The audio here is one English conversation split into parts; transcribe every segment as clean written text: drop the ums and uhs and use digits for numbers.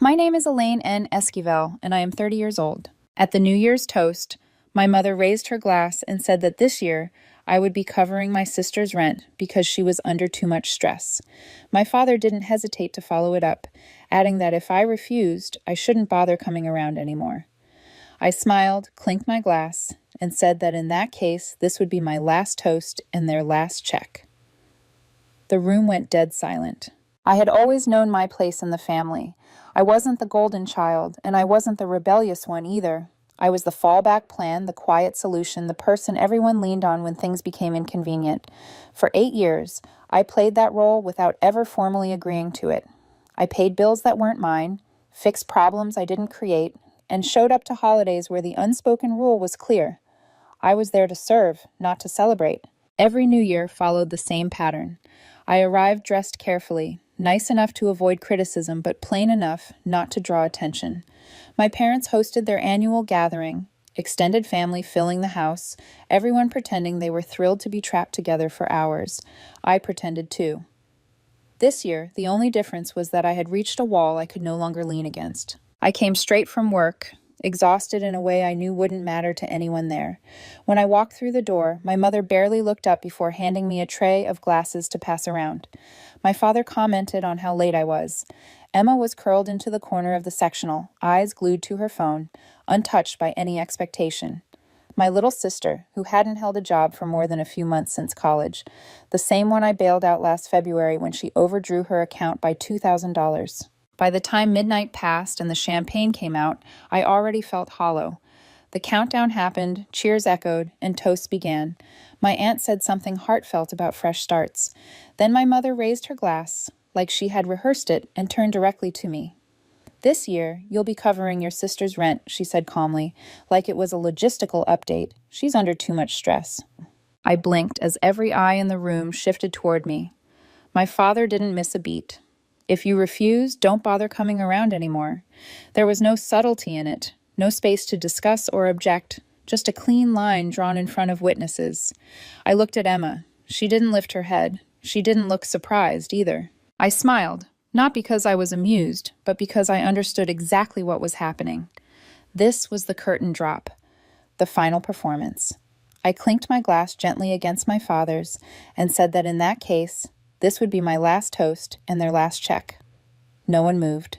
My name is Elaine N. Esquivel, and I am 30 years old. At the New Year's toast, my mother raised her glass and said that this year I would be covering my sister's rent because she was under too much stress. My father didn't hesitate to follow it up, adding that if I refused, I shouldn't bother coming around anymore. I smiled, clinked my glass, and said that in that case, this would be my last toast and their last check. The room went dead silent. I had always known my place in the family. I wasn't the golden child, and I wasn't the rebellious one either. I was the fallback plan, the quiet solution, the person everyone leaned on when things became inconvenient. For 8 years, I played that role without ever formally agreeing to it. I paid bills that weren't mine, fixed problems I didn't create, and showed up to holidays where the unspoken rule was clear. I was there to serve, not to celebrate. Every New Year followed the same pattern. I arrived dressed carefully, nice enough to avoid criticism, but plain enough not to draw attention. My parents hosted their annual gathering, extended family filling the house, everyone pretending they were thrilled to be trapped together for hours. I pretended too. This year, the only difference was that I had reached a wall I could no longer lean against. I came straight from work, exhausted in a way I knew wouldn't matter to anyone there. When I walked through the door, my mother barely looked up before handing me a tray of glasses to pass around. My father commented on how late I was. Emma was curled into the corner of the sectional, eyes glued to her phone, untouched by any expectation. My little sister, who hadn't held a job for more than a few months since college, the same one I bailed out last February when she overdrew her account by $2,000. By the time midnight passed and the champagne came out, I already felt hollow. The countdown happened, cheers echoed, and toasts began. My aunt said something heartfelt about fresh starts. Then my mother raised her glass, like she had rehearsed it, and turned directly to me. "This year, you'll be covering your sister's rent," she said calmly, like it was a logistical update. "She's under too much stress." I blinked as every eye in the room shifted toward me. My father didn't miss a beat. "If you refuse, don't bother coming around anymore." There was no subtlety in it, no space to discuss or object, just a clean line drawn in front of witnesses. I looked at Emma. She didn't lift her head. She didn't look surprised either. I smiled, not because I was amused, but because I understood exactly what was happening. This was the curtain drop, the final performance. I clinked my glass gently against my father's and said that in that case, this would be my last toast and their last check. No one moved.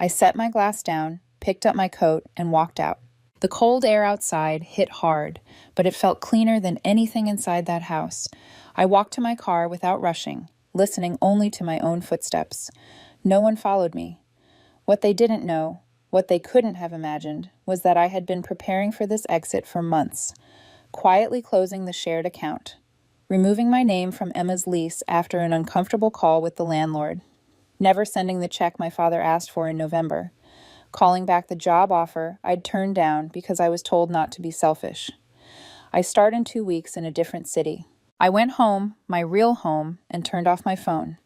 I set my glass down, picked up my coat, and walked out. The cold air outside hit hard, but it felt cleaner than anything inside that house. I walked to my car without rushing, listening only to my own footsteps. No one followed me. What they didn't know, what they couldn't have imagined, was that I had been preparing for this exit for months, quietly closing the shared account, removing my name from Emma's lease after an uncomfortable call with the landlord, never sending the check my father asked for in November, calling back the job offer I'd turned down because I was told not to be selfish. I start in 2 weeks in a different city. I went home, my real home, and turned off my phone.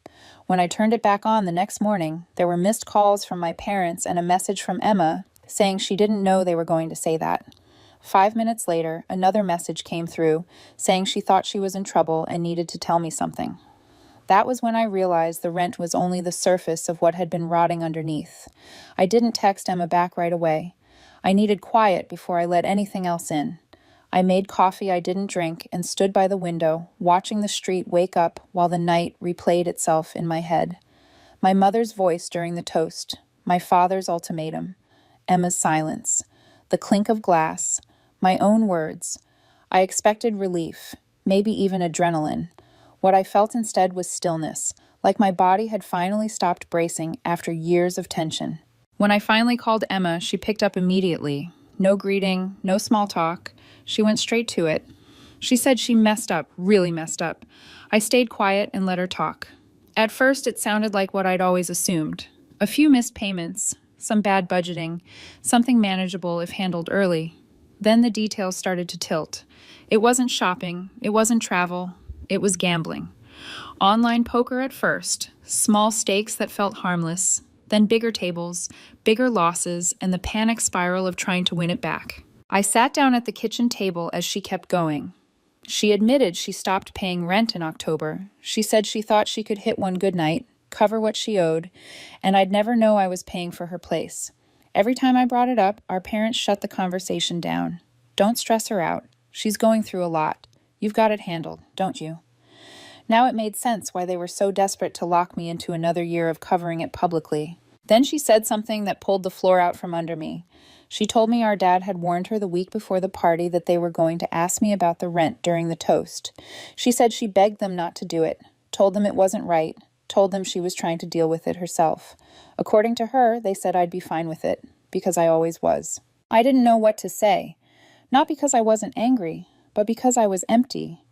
When I turned it back on the next morning, there were missed calls from my parents and a message from Emma saying she didn't know they were going to say that. 5 minutes later, another message came through saying she thought she was in trouble and needed to tell me something. That was when I realized the rent was only the surface of what had been rotting underneath. I didn't text Emma back right away. I needed quiet before I let anything else in. I made coffee I didn't drink and stood by the window, watching the street wake up while the night replayed itself in my head. My mother's voice during the toast, my father's ultimatum, Emma's silence, the clink of glass, my own words. I expected relief, maybe even adrenaline. What I felt instead was stillness, like my body had finally stopped bracing after years of tension. When I finally called Emma, she picked up immediately. No greeting, no small talk. She went straight to it. She said she messed up, really messed up. I stayed quiet and let her talk. At first, it sounded like what I'd always assumed. A few missed payments, some bad budgeting, something manageable if handled early. Then the details started to tilt. It wasn't shopping, it wasn't travel, it was gambling. Online poker at first, small stakes that felt harmless, then bigger tables, bigger losses, and the panic spiral of trying to win it back. I sat down at the kitchen table as she kept going. She admitted she stopped paying rent in October. She said she thought she could hit one good night, cover what she owed, and I'd never know I was paying for her place. Every time I brought it up, our parents shut the conversation down. Don't stress her out. She's going through a lot. You've got it handled, don't you? Now it made sense why they were so desperate to lock me into another year of covering it publicly. Then she said something that pulled the floor out from under me. She told me our dad had warned her the week before the party that they were going to ask me about the rent during the toast. She said she begged them not to do it, told them it wasn't right, told them she was trying to deal with it herself. According to her, they said I'd be fine with it, because I always was. I didn't know what to say. Not because I wasn't angry, but because I was empty.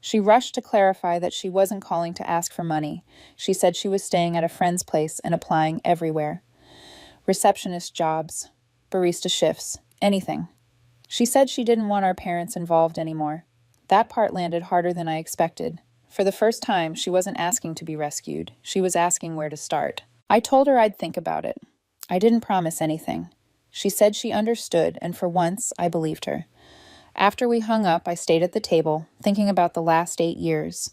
She rushed to clarify that she wasn't calling to ask for money. She said she was staying at a friend's place and applying everywhere. Receptionist jobs, barista shifts, anything. She said she didn't want our parents involved anymore. That part landed harder than I expected. For the first time, she wasn't asking to be rescued. She was asking where to start. I told her I'd think about it. I didn't promise anything. She said she understood, and for once, I believed her. After we hung up, I stayed at the table, thinking about the last 8 years.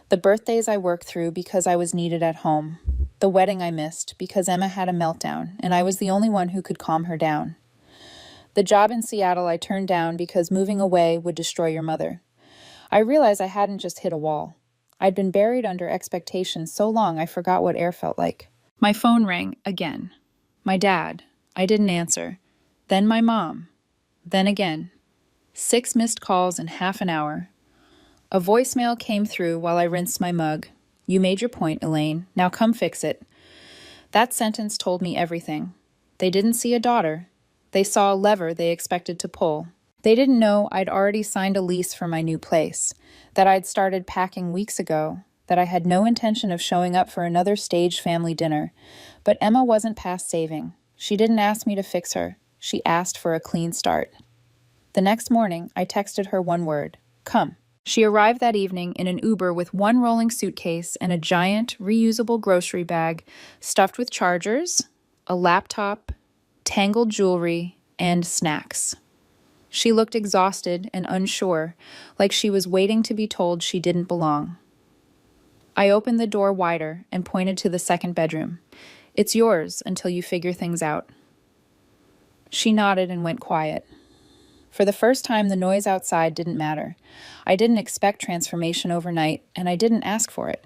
The birthdays I worked through because I was needed at home. The wedding I missed because Emma had a meltdown, and I was the only one who could calm her down. The job in Seattle I turned down because moving away would destroy your mother. I realized I hadn't just hit a wall. I'd been buried under expectations so long I forgot what air felt like. My phone rang again. My dad. I didn't answer. Then my mom. Then again. 6 missed calls in half an hour. A voicemail came through while I rinsed my mug. You made your point, Elaine. Now come fix it. That sentence told me everything. They didn't see a daughter. They saw a lever they expected to pull. They didn't know I'd already signed a lease for my new place, that I'd started packing weeks ago, that I had no intention of showing up for another staged family dinner. But Emma wasn't past saving. She didn't ask me to fix her. She asked for a clean start. The next morning, I texted her one word, come. She arrived that evening in an Uber with one rolling suitcase and a giant, reusable grocery bag stuffed with chargers, a laptop, tangled jewelry, and snacks. She looked exhausted and unsure, like she was waiting to be told she didn't belong. I opened the door wider and pointed to the second bedroom. It's yours until you figure things out. She nodded and went quiet. For the first time, the noise outside didn't matter. I didn't expect transformation overnight, and I didn't ask for it.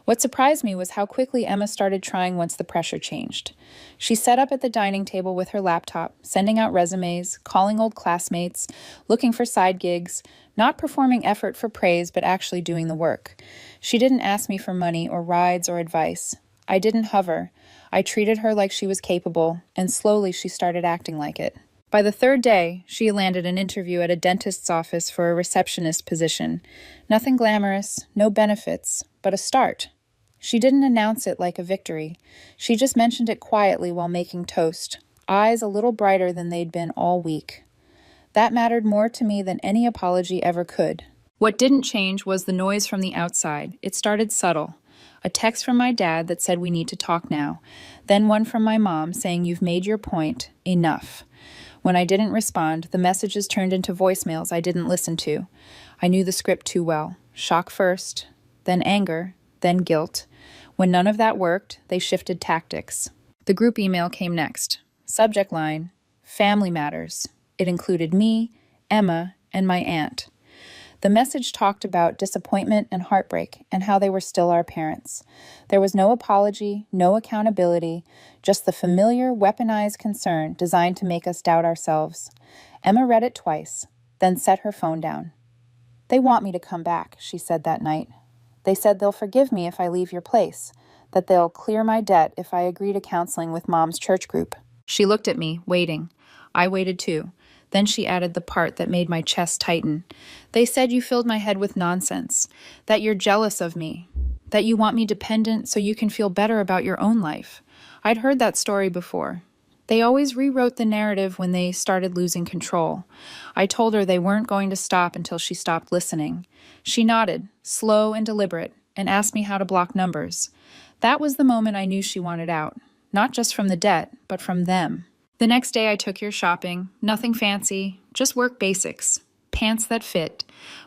What surprised me was how quickly Emma started trying once the pressure changed. She sat up at the dining table with her laptop, sending out resumes, calling old classmates, looking for side gigs, not performing effort for praise, but actually doing the work. She didn't ask me for money or rides or advice. I didn't hover. I treated her like she was capable, and slowly she started acting like it. By the 3rd day, she landed an interview at a dentist's office for a receptionist position. Nothing glamorous, no benefits, but a start. She didn't announce it like a victory. She just mentioned it quietly while making toast, eyes a little brighter than they'd been all week. That mattered more to me than any apology ever could. What didn't change was the noise from the outside. It started subtle. A text from my dad that said we need to talk now. Then one from my mom saying you've made your point, enough. When I didn't respond, the messages turned into voicemails I didn't listen to. I knew the script too well. Shock first, then anger, then guilt. When none of that worked, they shifted tactics. The group email came next. Subject line, Family Matters. It included me, Emma, and my aunt. The message talked about disappointment and heartbreak and how they were still our parents. There was no apology, no accountability, just the familiar, weaponized concern designed to make us doubt ourselves. Emma read it twice, then set her phone down. They want me to come back, she said that night. They said they'll forgive me if I leave your place, that they'll clear my debt if I agree to counseling with Mom's church group. She looked at me, waiting. I waited too. Then she added the part that made my chest tighten. They said you filled my head with nonsense, that you're jealous of me, that you want me dependent so you can feel better about your own life. I'd heard that story before. They always rewrote the narrative when they started losing control. I told her they weren't going to stop until she stopped listening. She nodded, slow and deliberate, and asked me how to block numbers. That was the moment I knew she wanted out, not just from the debt, but from them. The next day I took her shopping, nothing fancy, just work basics. Pants that fit,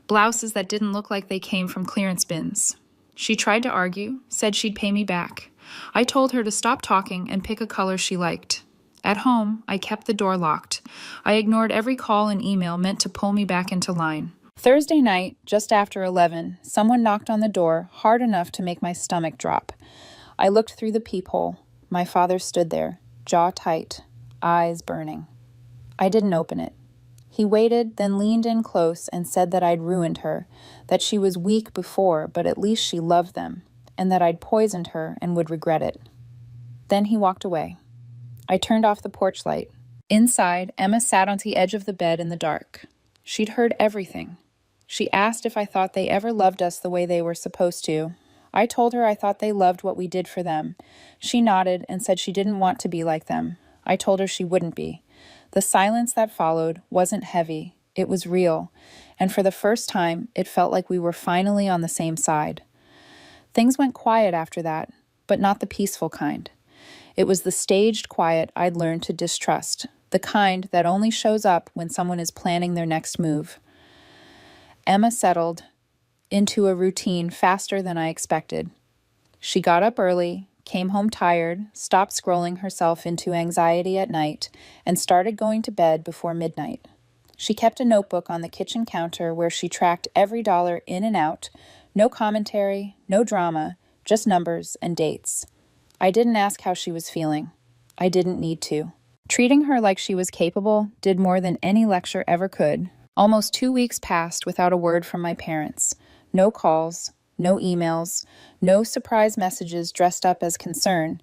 blouses that didn't look like they came from clearance bins. She tried to argue, said she'd pay me back. I told her to stop talking and pick a color she liked. At home, I kept the door locked. I ignored every call and email meant to pull me back into line. Thursday night, just after 11, someone knocked on the door hard enough to make my stomach drop. I looked through the peephole. My father stood there, jaw tight, eyes burning. I didn't open it. He waited, then leaned in close and said that I'd ruined her, that she was weak before, but at least she loved them, and that I'd poisoned her and would regret it. Then he walked away. I turned off the porch light. Inside, Emma sat on the edge of the bed in the dark. She'd heard everything. She asked if I thought they ever loved us the way they were supposed to. I told her I thought they loved what we did for them. She nodded and said she didn't want to be like them. I told her she wouldn't be. The silence that followed wasn't heavy. It was real. And for the first time, it felt like we were finally on the same side. Things went quiet after that, but not the peaceful kind. It was the staged quiet I'd learned to distrust, the kind that only shows up when someone is planning their next move. Emma settled into a routine faster than I expected. She got up early, came home tired, stopped scrolling herself into anxiety at night, and started going to bed before midnight. She kept a notebook on the kitchen counter where she tracked every dollar in and out, no commentary, no drama, just numbers and dates. I didn't ask how she was feeling. I didn't need to. Treating her like she was capable did more than any lecture ever could. Almost 2 weeks passed without a word from my parents. No calls, no emails, no surprise messages dressed up as concern.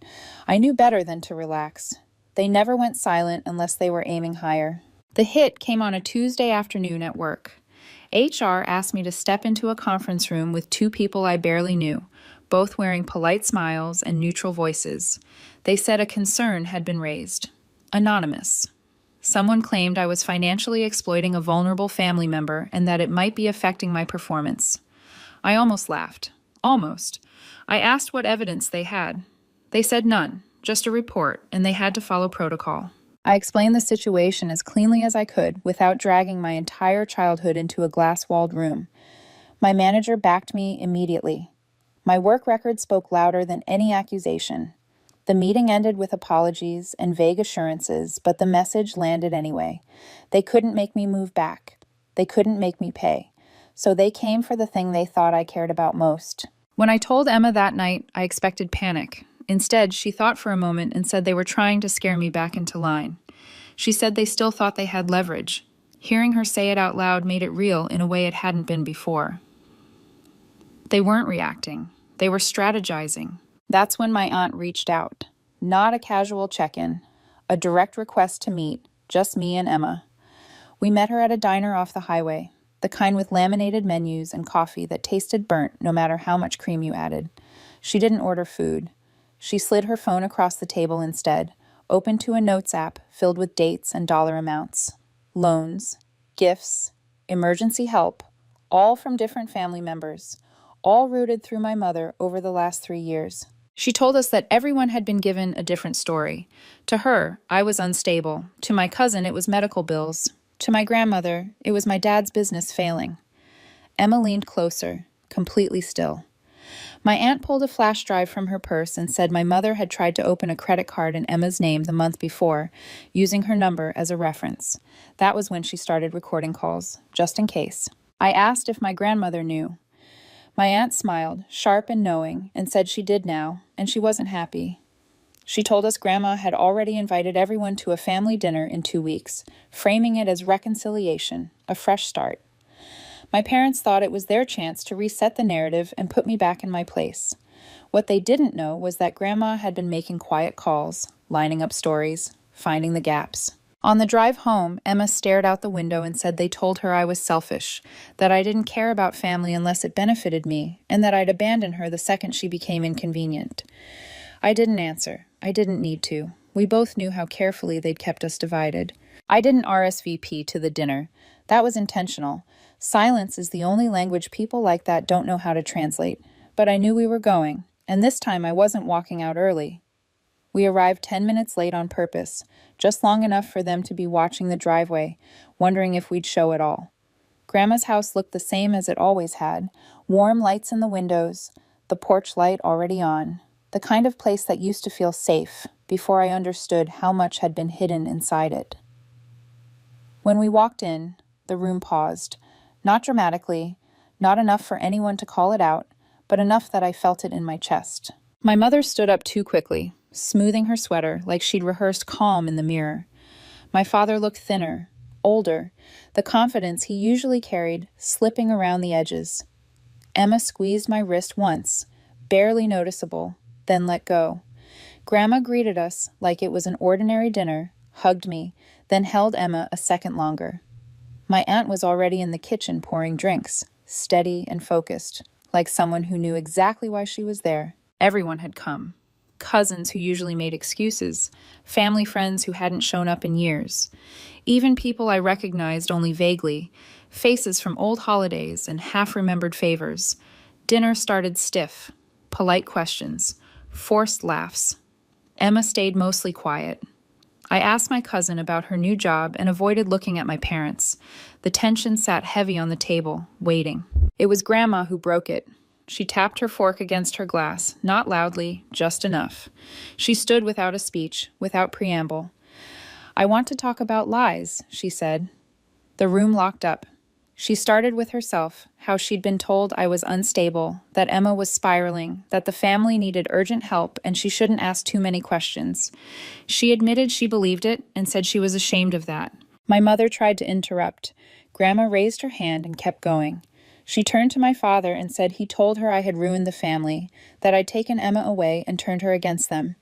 I knew better than to relax. They never went silent unless they were aiming higher. The hit came on a Tuesday afternoon at work. HR asked me to step into a conference room with two people I barely knew, both wearing polite smiles and neutral voices. They said a concern had been raised. Anonymous. Someone claimed I was financially exploiting a vulnerable family member and that it might be affecting my performance. I almost laughed. Almost. I asked what evidence they had. They said none, just a report, and they had to follow protocol. I explained the situation as cleanly as I could without dragging my entire childhood into a glass-walled room. My manager backed me immediately. My work record spoke louder than any accusation. The meeting ended with apologies and vague assurances, but the message landed anyway. They couldn't make me move back. They couldn't make me pay. So they came for the thing they thought I cared about most. When I told Emma that night, I expected panic. Instead, she thought for a moment and said they were trying to scare me back into line. She said they still thought they had leverage. Hearing her say it out loud made it real in a way it hadn't been before. They weren't reacting. They were strategizing. That's when my aunt reached out. Not a casual check-in. A direct request to meet, just me and Emma. We met her at a diner off the highway. The kind with laminated menus and coffee that tasted burnt no matter how much cream you added. She didn't order food. She slid her phone across the table instead, open to a notes app filled with dates and dollar amounts. Loans, gifts, emergency help, all from different family members, all rooted through my mother over the last 3 years. She told us that everyone had been given a different story. To her, I was unstable. To my cousin, it was medical bills. To my grandmother, it was my dad's business failing. Emma leaned closer, completely still. My aunt pulled a flash drive from her purse and said my mother had tried to open a credit card in Emma's name the month before, using her number as a reference. That was when she started recording calls, just in case. I asked if my grandmother knew. My aunt smiled, sharp and knowing, and said she did now, and she wasn't happy. She told us Grandma had already invited everyone to a family dinner in 2 weeks, framing it as reconciliation, a fresh start. My parents thought it was their chance to reset the narrative and put me back in my place. What they didn't know was that Grandma had been making quiet calls, lining up stories, finding the gaps. On the drive home, Emma stared out the window and said they told her I was selfish, that I didn't care about family unless it benefited me, and that I'd abandon her the second she became inconvenient. I didn't answer. I didn't need to. We both knew how carefully they'd kept us divided. I didn't RSVP to the dinner. That was intentional. Silence is the only language people like that don't know how to translate. But I knew we were going, and this time I wasn't walking out early. We arrived 10 minutes late on purpose, just long enough for them to be watching the driveway, wondering if we'd show at all. Grandma's house looked the same as it always had, warm lights in the windows, the porch light already on. the kind of place that used to feel safe before I understood how much had been hidden inside it. When we walked in, the room paused, not dramatically, not enough for anyone to call it out, but enough that I felt it in my chest. My mother stood up too quickly, smoothing her sweater like she'd rehearsed calm in the mirror. My father looked thinner, older, the confidence he usually carried slipping around the edges. Emma squeezed my wrist once, barely noticeable, then let go. Grandma greeted us like it was an ordinary dinner, hugged me, then held Emma a second longer. My aunt was already in the kitchen pouring drinks, steady and focused, like someone who knew exactly why she was there. Everyone had come. Cousins who usually made excuses, family friends who hadn't shown up in years, even people I recognized only vaguely, faces from old holidays and half-remembered favors. Dinner started stiff, polite questions, forced laughs. Emma stayed mostly quiet. I asked my cousin about her new job and avoided looking at my parents. The tension sat heavy on the table, waiting. It was Grandma who broke it. She tapped her fork against her glass, not loudly, just enough. She stood without a speech, without preamble. "I want to talk about lies," she said. The room locked up. She started with herself, how she'd been told I was unstable, that Emma was spiraling, that the family needed urgent help and she shouldn't ask too many questions. She admitted she believed it and said she was ashamed of that. My mother tried to interrupt. Grandma raised her hand and kept going. She turned to my father and said he told her I had ruined the family, that I'd taken Emma away and turned her against them.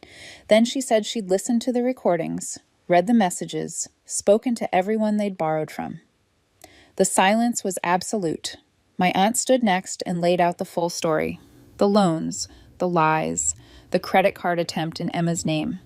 Then she said she'd listened to the recordings, read the messages, spoken to everyone they'd borrowed from. The silence was absolute. My aunt stood next and laid out the full story. The loans, the lies, the credit card attempt in Emma's name.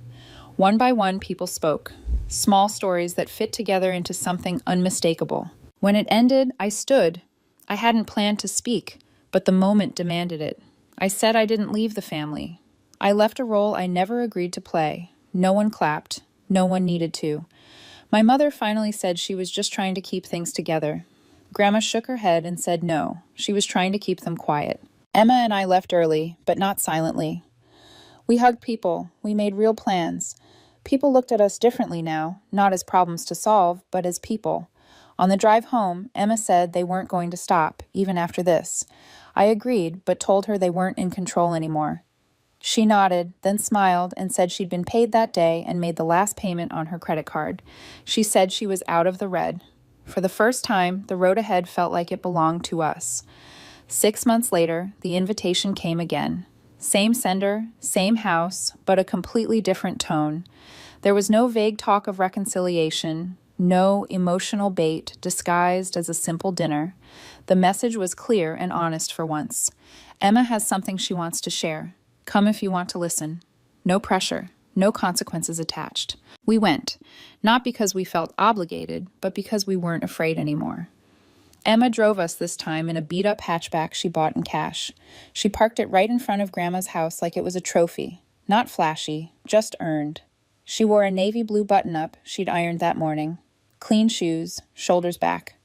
One by one, people spoke. Small stories that fit together into something unmistakable. When it ended, I stood. I hadn't planned to speak, but the moment demanded it. I said I didn't leave the family. I left a role I never agreed to play. No one clapped. No one needed to. My mother finally said she was just trying to keep things together. Grandma shook her head and said no, she was trying to keep them quiet. Emma and I left early, but not silently. We hugged people. We made real plans. People looked at us differently now, not as problems to solve, but as people. On the drive home, Emma said they weren't going to stop, even after this. I agreed, but told her they weren't in control anymore. She nodded, then smiled and said she'd been paid that day and made the last payment on her credit card. She said she was out of the red. For the first time, the road ahead felt like it belonged to us. 6 months later, the invitation came again. Same sender, same house, but a completely different tone. There was no vague talk of reconciliation, no emotional bait disguised as a simple dinner. The message was clear and honest for once. Emma has something she wants to share. Come if you want to listen. No pressure, no consequences attached. We went, not because we felt obligated, but because we weren't afraid anymore. Emma drove us this time in a beat-up hatchback she bought in cash. She parked it right in front of Grandma's house like it was a trophy. Not flashy, just earned. She wore a navy blue button-up she'd ironed that morning. Clean shoes, shoulders back.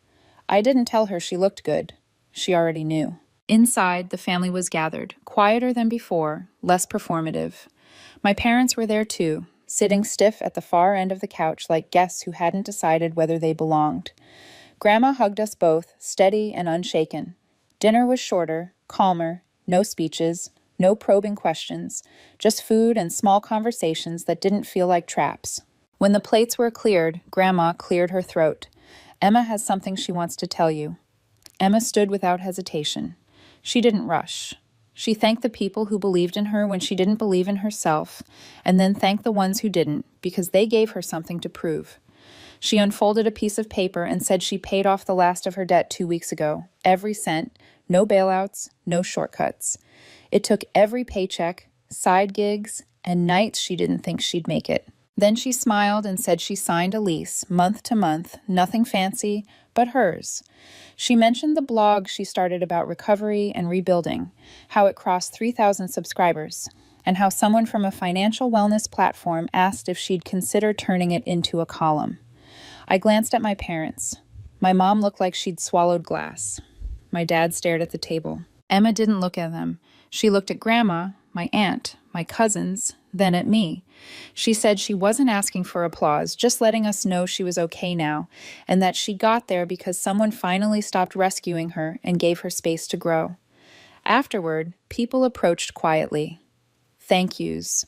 I didn't tell her she looked good. She already knew. Inside, the family was gathered, quieter than before, less performative. My parents were there too, sitting stiff at the far end of the couch like guests who hadn't decided whether they belonged. Grandma hugged us both, steady and unshaken. Dinner was shorter, calmer, no speeches, no probing questions, just food and small conversations that didn't feel like traps. When the plates were cleared, Grandma cleared her throat. Emma has something she wants to tell you. Emma stood without hesitation. She didn't rush. She thanked the people who believed in her when she didn't believe in herself, and then thanked the ones who didn't, because they gave her something to prove. She unfolded a piece of paper and said she paid off the last of her debt 2 weeks ago. Every cent, no bailouts, no shortcuts. It took every paycheck, side gigs, and nights she didn't think she'd make it. Then she smiled and said she signed a lease, month to month, nothing fancy, but hers. She mentioned the blog she started about recovery and rebuilding, how it crossed 3,000 subscribers, and how someone from a financial wellness platform asked if she'd consider turning it into a column. I glanced at my parents. My mom looked like she'd swallowed glass. My dad stared at the table. Emma didn't look at them. She looked at Grandma, my aunt, my cousins, then at me. She said she wasn't asking for applause, just letting us know she was okay now, and that she got there because someone finally stopped rescuing her and gave her space to grow. Afterward, people approached quietly. Thank yous,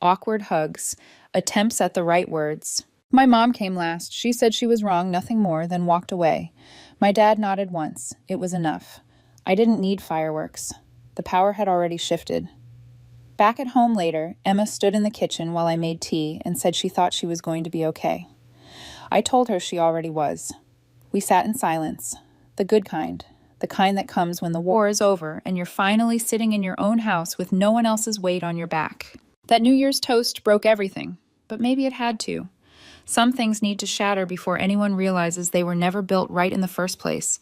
awkward hugs, attempts at the right words. My mom came last. She said she was wrong, nothing more, then walked away. My dad nodded once. It was enough. I didn't need fireworks. The power had already shifted. Back at home later, Emma stood in the kitchen while I made tea and said she thought she was going to be okay. I told her she already was. We sat in silence, the good kind, the kind that comes when the war is over and you're finally sitting in your own house with no one else's weight on your back. That New Year's toast broke everything, but maybe it had to. Some things need to shatter before anyone realizes they were never built right in the first place.